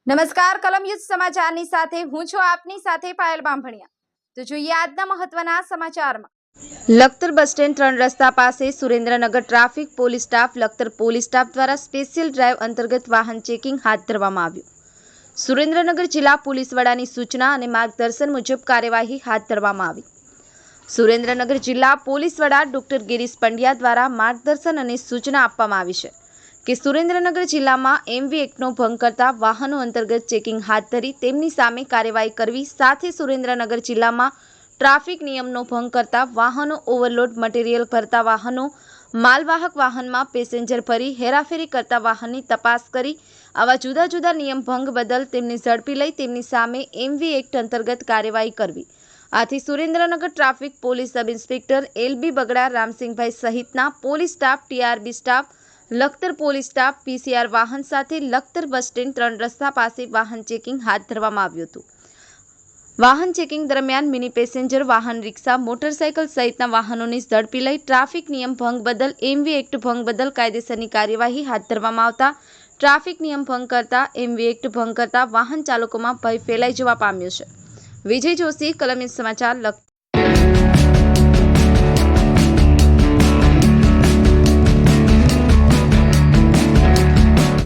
નમસ્કાર કલમ યુદ્ધ સમાચારની સાથે હું છું આપની સાથે પાયલ બાંભણિયા। તો જોઈએ આજના મહત્વના સમાચારમાં। લખતર બસ સ્ટેન્ડ 3 રસ્તા પાસે Surendranagar traffic police staff Lakhtar police staff દ્વારા સ્પેશિયલ ડ્રાઈવ અંતર્ગત વાહન ચેકિંગ હાથ ધરવામાં આવ્યું। સુરેન્દ્રનગર જિલ્લા પોલીસ વડાની સૂચના અને માર્ગદર્શન મુજબ કાર્યવાહી હાથ ધરવામાં આવી। સુરેન્દ્રનગર જિલ્લા પોલીસ વડા ડોક્ટર ગિરીશ પંડ્યા દ્વારા માર્ગદર્શન અને સૂચના આપવામાં આવી છે કે સુરેન્દ્રનગર જિલ્લામાં એમવી એક્ટનો ભંગ કરતા વાહનો અંતર્ગત ચેકિંગ હાથ ધરી તેમની સામે કાર્યવાહી કરવી, સાથે સુરેન્દ્રનગર જિલ્લામાં ટ્રાફિક નિયમનો ભંગ કરતા વાહનો, ઓવરલોડ મટીરીયલ ભરતા વાહનો, માલવાહક વાહનમાં પેસેન્જર ભરી હેરાફેરી કરતા વાહનની તપાસ કરી આવા જુદા જુદા નિયમ ભંગ બદલ તેમને ઝડપી લઈ તેમની સામે એમવી એક્ટ અંતર્ગત કાર્યવાહી કરવી। આથી Surendranagar traffic police sub inspector LB Bagda, Ramsinhbhai સહિતના police staff, TRB staff, Lakhtar police staff, PCR વાહન સાથે લખતર બસ સ્ટેન્ડ 3 રસ્તા પાસે વાહન ચેકિંગ હાથ ધરવામાં આવ્યું હતું। વાહન ચેકિંગ દરમિયાન મિની પેસેન્જર વાહન, રિક્ષા, મોટરસાયકલ સહિતના વાહનોને ઝડપી લઈ ટ્રાફિક નિયમ ભંગ બદલ એમવી એક્ટ ભંગ બદલ કાયદેસરની કાર્યવાહી હાથ ધરવામાં આવતા ટ્રાફિક નિયમ ભંગ કરતા એમવી એક્ટ ભંગ કરતા વાહન ચાલકોમાં ભય ફેલાઈ જવા પામ્યો છે। વિજય જોશી, કલમ યુદ્ધ સમાચાર, લખતર।